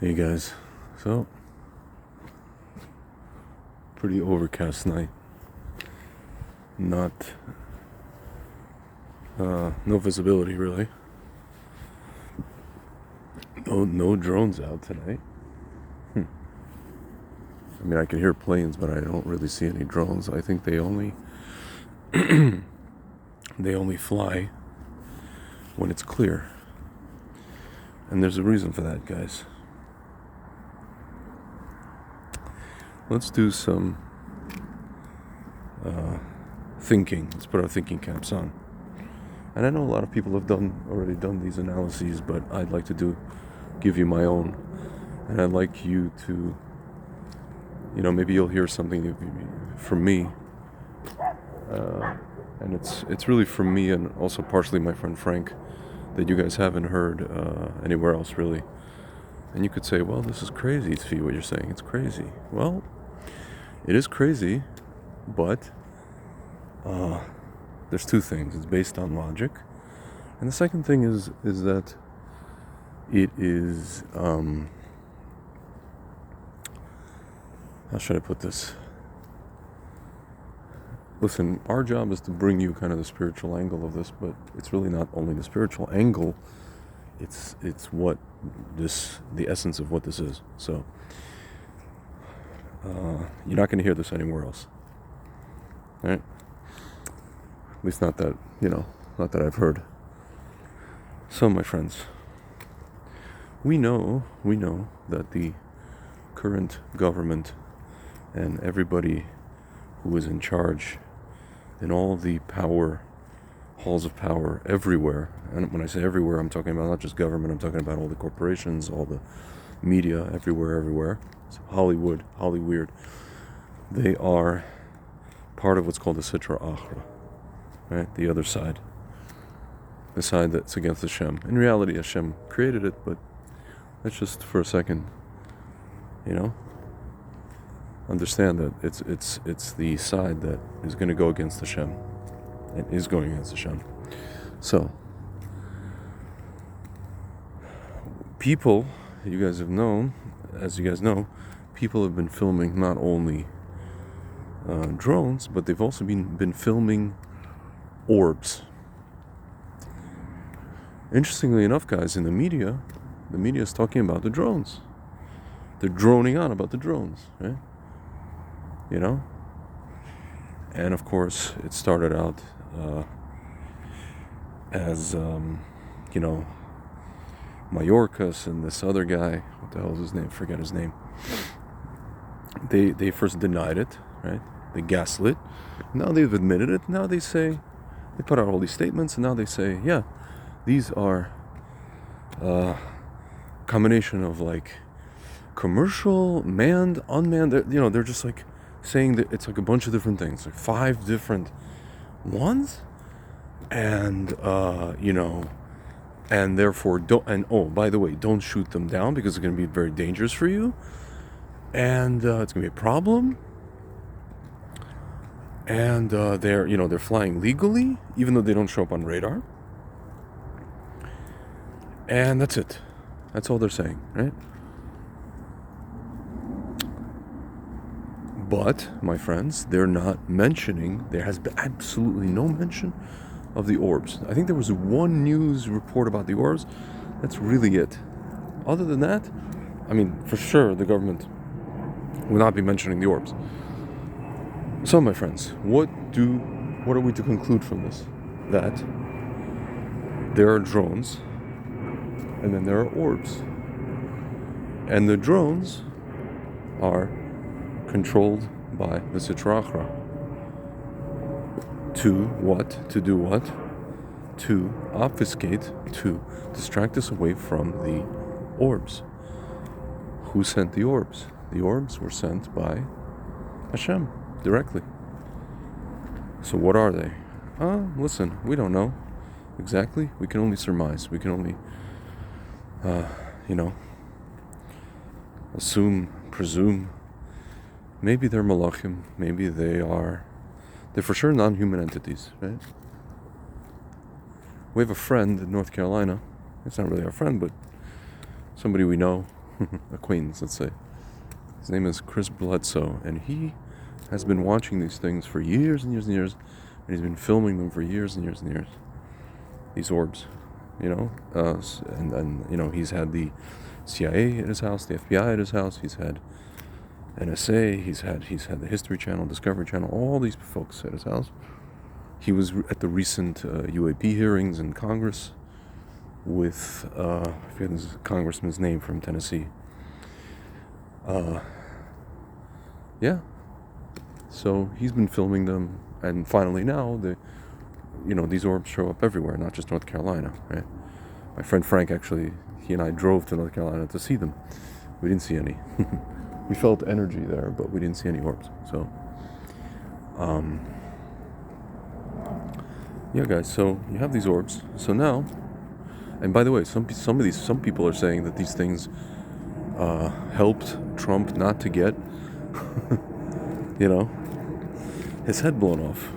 Hey guys, so pretty overcast night. Not no visibility really. No drones out tonight. I mean, I can hear planes, but I don't really see any drones. I think they only fly when it's clear, and there's a reason for that, guys. Let's do some thinking. Let's put our thinking caps on. And I know a lot of people have already done these analyses, but I'd like to give you my own. And I'd like you to, maybe you'll hear something from me. And it's really from me and also partially my friend Frank that you guys haven't heard anywhere else really. And you could say, well, this is crazy, Tzvi, what you're saying. It's crazy. Well, it is crazy, but there's two things. It's based on logic. And the second thing is that it is, how should I put this? Listen, our job is to bring you kind of the spiritual angle of this, but it's really not only the spiritual angle, it's what the essence of what this is. So, you're not going to hear this anywhere else. Right? At least not that, not that I've heard. So, my friends, we know that the current government and everybody who is in charge in all the halls of power everywhere, and when I say everywhere, I'm talking about not just government, I'm talking about all the corporations, all the media, everywhere. So Hollywood, they are part of what's called the Sitra Achra, right? The other side. The side that's against Hashem. In reality, Hashem created it, but let's just for a second, understand that it's the side that is going to go against Hashem. It is going against Hashem. So, people, you guys have known, as you guys know, people have been filming not only drones, but they've also been filming orbs. Interestingly enough, guys, in the media is talking about the drones. They're droning on about the drones, right? And of course, it started out as, Mayorkas and this other guy, what the hell is his name? Forget his name. They first denied it, right? They gaslit. Now they've admitted it. Now they say, they put out all these statements, and now they say, yeah, these are combination of like commercial, manned, unmanned. They're just like saying that it's like a bunch of different things, like 5 different ones, and and therefore don't. And oh, by the way, don't shoot them down because it's going to be very dangerous for you, and it's going to be a problem. And they're flying legally, even though they don't show up on radar. And that's it. That's all they're saying, right? But, my friends, they're not mentioning, there has been absolutely no mention of the orbs. I think there was one news report about the orbs. That's really it. Other than that, I mean, for sure, the government will not be mentioning the orbs. So, my friends, what are we to conclude from this? That there are drones, and then there are orbs. And the drones are controlled by the Sitra Achra. To what? To do what? To obfuscate, to distract us away from the orbs. Who sent the orbs? The orbs were sent by Hashem, directly. So what are they? Listen, we don't know exactly. We can only surmise. We can only, assume, presume. Maybe they're malachim. Maybe they're for sure non-human entities, right? We have a friend in North Carolina. It's not really our friend, but somebody we know acquaintance, let's say. His name is Chris Bledsoe, and he has been watching these things for years and years and years, and he's been filming them for years and years and years. These orbs, and he's had the CIA at his house, the FBI at his house. He's had NSA. He's had the History Channel, Discovery Channel, all these folks at his house. He was at the recent UAP hearings in Congress with I forget this congressman's name from Tennessee. Yeah. So he's been filming them, and finally now these orbs show up everywhere, not just North Carolina, right? My friend Frank, actually, he and I drove to North Carolina to see them. We didn't see any. We felt energy there, but we didn't see any orbs. So, yeah, guys. So you have these orbs. So now, and by the way, some people are saying that these things helped Trump not to get, his head blown off.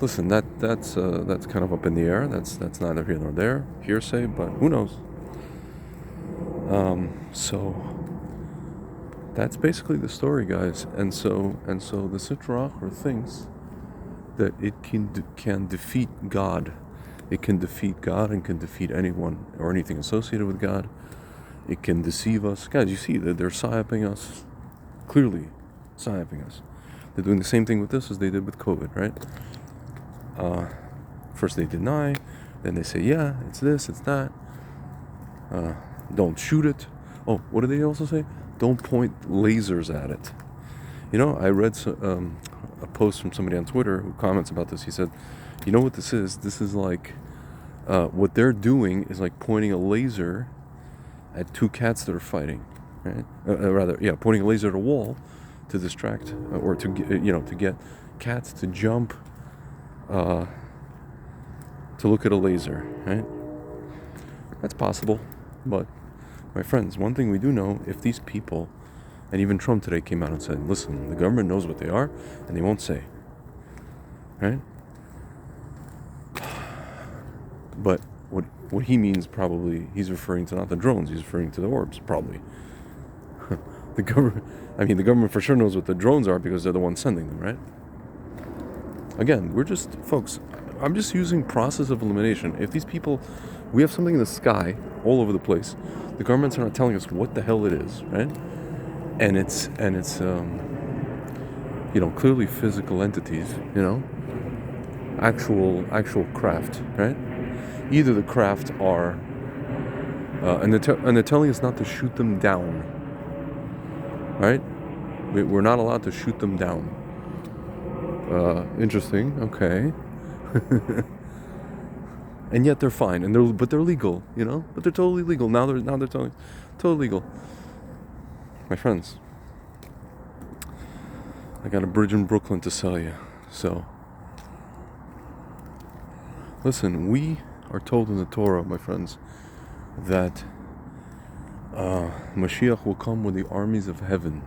Listen, that's kind of up in the air. That's neither here nor there, hearsay, but who knows? So that's basically the story, guys. And so the Sitra Achra thinks that it can defeat God. It can defeat God and can defeat anyone or anything associated with God. It can deceive us, guys. You see that they're psyoping us, clearly psyoping us. They're doing the same thing with this as they did with COVID, right? First they deny, then they say, yeah, it's this, it's that. Don't shoot it. Oh, what do they also say? Don't point lasers at it. I read a post from somebody on Twitter who comments about this. He said, you know what this is? This is like, what they're doing is like pointing a laser at two cats that are fighting, right? Pointing a laser at a wall to distract or to get cats to jump to look at a laser, right? That's possible, but my friends, one thing we do know, if these people, and even Trump today came out and said, listen, the government knows what they are and they won't say, right? But what he means, probably he's referring to not the drones, he's referring to the orbs, probably. The government for sure knows what the drones are because they're the ones sending them, right? Again, folks, I'm just using process of elimination. If these people, we have something in the sky all over the place, the governments are not telling us what the hell it is, right? And it's clearly physical entities, actual craft, right? Either the craft are, and they're telling us not to shoot them down. Right? We're not allowed to shoot them down. Interesting. Okay. And yet they're fine, but they're legal. But they're totally legal. Now they're totally legal. My friends, I got a bridge in Brooklyn to sell you. So, listen, we are told in the Torah, my friends, that Mashiach will come with the armies of heaven.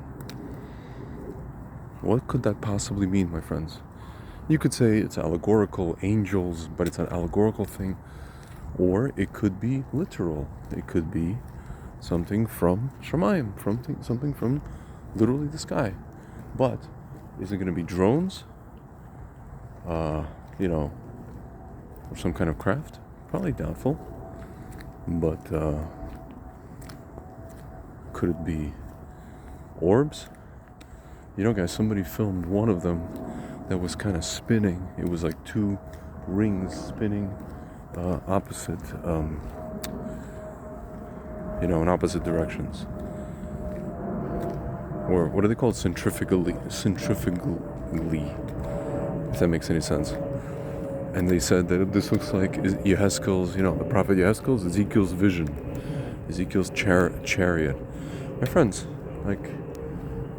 What could that possibly mean, my friends? You could say it's allegorical, angels, but it's an allegorical thing. Or it could be literal. It could be something from Shemayim, something from literally the sky. But is it going to be drones? Or some kind of craft? Probably doubtful. But could it be orbs? Guys, somebody filmed one of them that was kind of spinning. It was like two rings spinning opposite, in opposite directions. Or what are they called? Centrifugally, if that makes any sense. And they said that this looks like Yehezkel's, the prophet Yehezkel's, Ezekiel's vision, Ezekiel's chariot. My friends,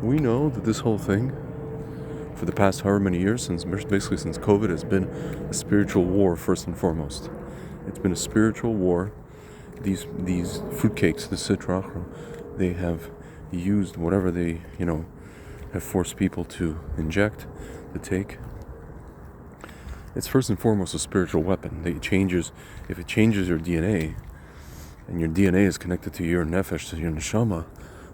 we know that this whole thing, for the past however many years, since COVID, has been a spiritual war first and foremost. It's been a spiritual war. These fruitcakes, the Sitra Achra, they have used whatever they, have forced people to inject, to take. It's first and foremost a spiritual weapon. If it changes your DNA, and your DNA is connected to your nefesh, to your neshama,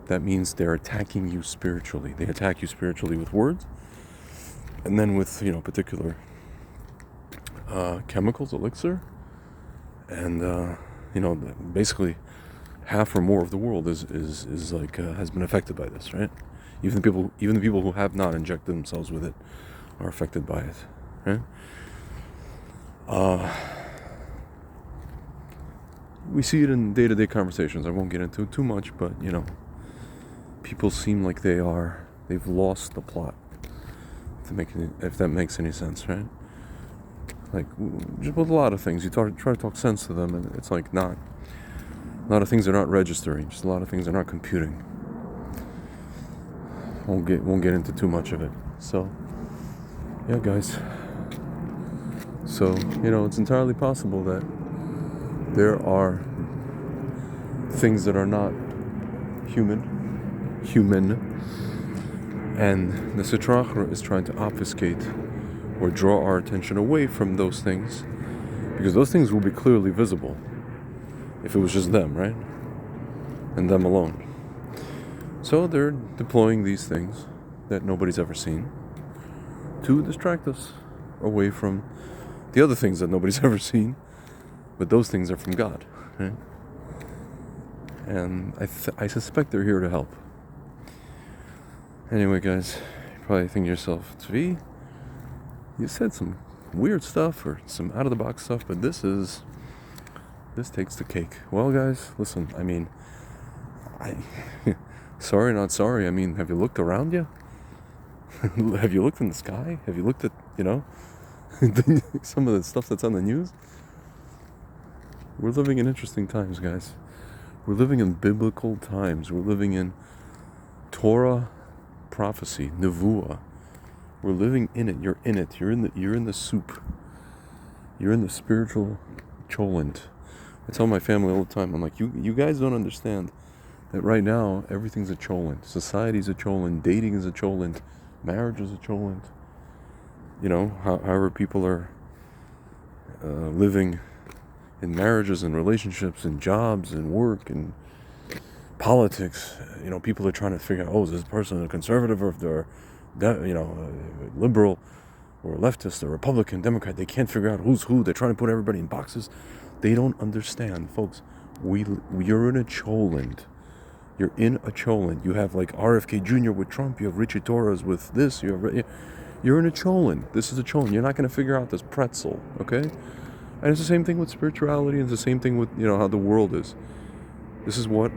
that means they're attacking you spiritually. They attack you spiritually with words, and then with, particular chemicals, elixir, and basically half or more of the world is like has been affected by this, right? Even the people who have not injected themselves with it are affected by it, right? We see it in day-to-day conversations. I won't get into it too much, but people seem like they've lost the plot. If that makes any sense, right? Like, just with a lot of things, you try to talk sense to them, and it's like not. A lot of things are not registering. Just a lot of things are not computing. Won't get into too much of it. So, yeah, guys. So, it's entirely possible that there are things that are not human, and the Sitra Achra is trying to obfuscate or draw our attention away from those things, because those things will be clearly visible if it was just them, right? And them alone. So they're deploying these things that nobody's ever seen to distract us away from the other things that nobody's ever seen, but those things are from God, right? And I suspect they're here to help. Anyway, guys, you probably think to yourself, Tzvi, you said some weird stuff or some out-of-the-box stuff, but this takes the cake. Well, guys, listen, sorry, not sorry. Have you looked around you? Have you looked in the sky? Have you looked at, some of the stuff that's on the news? We're living in interesting times, guys. We're living in biblical times. We're living in Torah prophecy, nevuah. We're living in it. You're in it. You're in the soup. You're in the spiritual cholent. I tell my family all the time, I'm like, you guys don't understand that right now everything's a cholent. Society's a cholent. Dating is a cholent. Marriage is a cholent. However people are living in marriages and relationships and jobs and work and politics. People are trying to figure out, is this person a conservative or if they're, a liberal or a leftist or Republican, Democrat. They can't figure out who's who. They're trying to put everybody in boxes. They don't understand, folks. You're in a cholent. You're in a cholent. You have like RFK Jr. with Trump. You have Richie Torres with this. You're in a cholent. This is a cholent. You're not going to figure out this pretzel, okay? And it's the same thing with spirituality. It's the same thing with, how the world is. This is what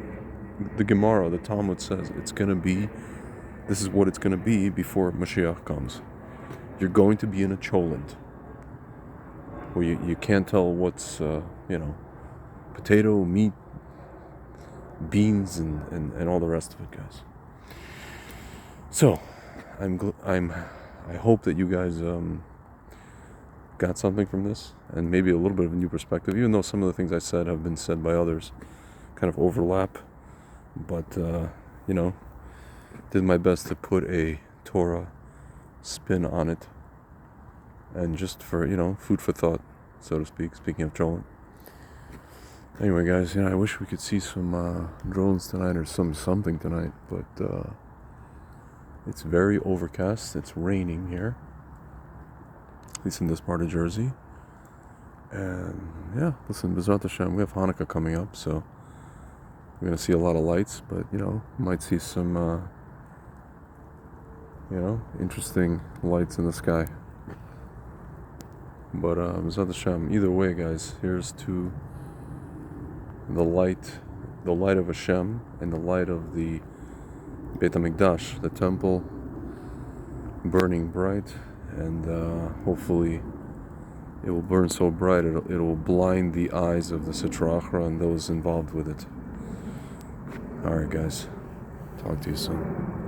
the Gemara, the Talmud says. It's going to be, this is what it's going to be before Mashiach comes. You're going to be in a cholent. Where you can't tell what's, potato, meat, beans, and all the rest of it, guys. So, I hope that you guys got something from this, and maybe a little bit of a new perspective, even though some of the things I said have been said by others, kind of overlap, but, did my best to put a Torah spin on it, and just for, food for thought, so to speak, speaking of trolling. Anyway, guys, I wish we could see some drones tonight or something tonight, but it's very overcast. It's raining here, at least in this part of Jersey. And yeah, listen, B'ezrat Hashem, we have Hanukkah coming up, so we're gonna see a lot of lights, but might see some interesting lights in the sky. But B'ezrat Hashem, either way, guys, here's to the light of Hashem and the light of the Beit HaMikdash, the temple, burning bright, and hopefully it will burn so bright it will blind the eyes of the Sitra Achra and those involved with it. Alright, guys, talk to you soon.